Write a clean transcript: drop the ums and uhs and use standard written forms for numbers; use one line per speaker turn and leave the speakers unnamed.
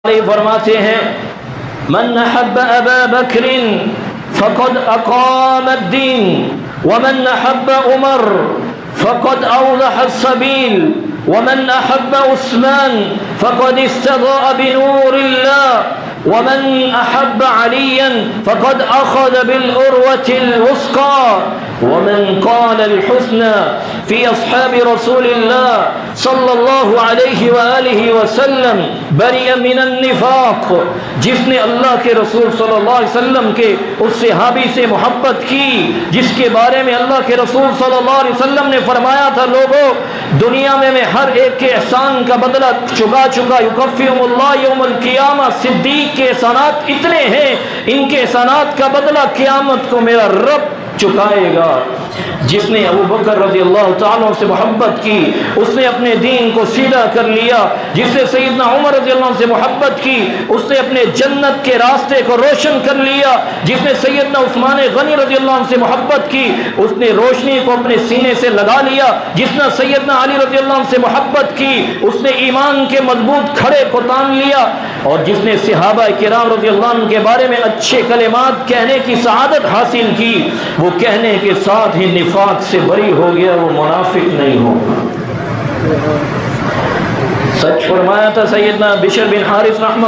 फरमाते हैं मन अहब्ब अबा बकरिन फ़क़द अक़ाम अद्दीन व मन अहब्ब उमर फ़क़द अवज़ह अस्सबील व मन अहब्ब उस्मान फ़क़द इस्तज़ाअ बिनूरिल्लाह व मन अहब्ब अलियन फ़क़द अख़ज़ बिल-उर्वतिल वुस्क़ा व मन क़ाल अल-हुस्ना फ़ी अस्हाबि रसूलिल्लाह सल्लल्लाहु अलैहि व आलिहि वसल्लम बरिअ मिनन निफ़ाक़। जिसने अल्लाह के रसूल सल्लल्लाहु अलैहि वसल्लम के उस सहाबी से मोहब्बत की जिसके बारे में अल्लाह के रसूल सल्लल्लाहु अलैहि वसल्लम ने फरमाया था, लोगों दुनिया में मैं हर एक के एहसान का बदला चुका चुका युकफ़िहुमुल्लाह यौमल क़ियामा। सिद्दीक़ के एहसानात इतने हैं, इनके एहसानात का बदला क़यामत को मेरा रब चुकाएगा। जिसने अबू बकर रज़ी अल्लाह तआला से मोहब्बत की उसने अपने दीन को सीधा कर लिया। जिसने सैयदना उमर रज़ी अल्लाह से मोहब्बत की उसने अपने जन्नत के रास्ते को रोशन कर लिया। जिसने सैयदना उस्मान गनी रज़ी अल्लाह से मोहब्बत की उसने रोशनी को अपने सीने से लगा लिया। जिसने सैयदना अली रज़ी अल्लाह से मोहब्बत की उसने ईमान के मजबूत खड़े को तान लिया। और जिसने सहाबा किराम रज़ी अल्लाह अन्हुम के बारे में अच्छे कलिमात कहने की सआदत हासिल की वो कहने के साथ ही निफाक से बरी हो गया, वो मुनाफिक नहीं होगा। सच फरमाया था सैयदना बिशर बिन हारिस रहमतुल्लाह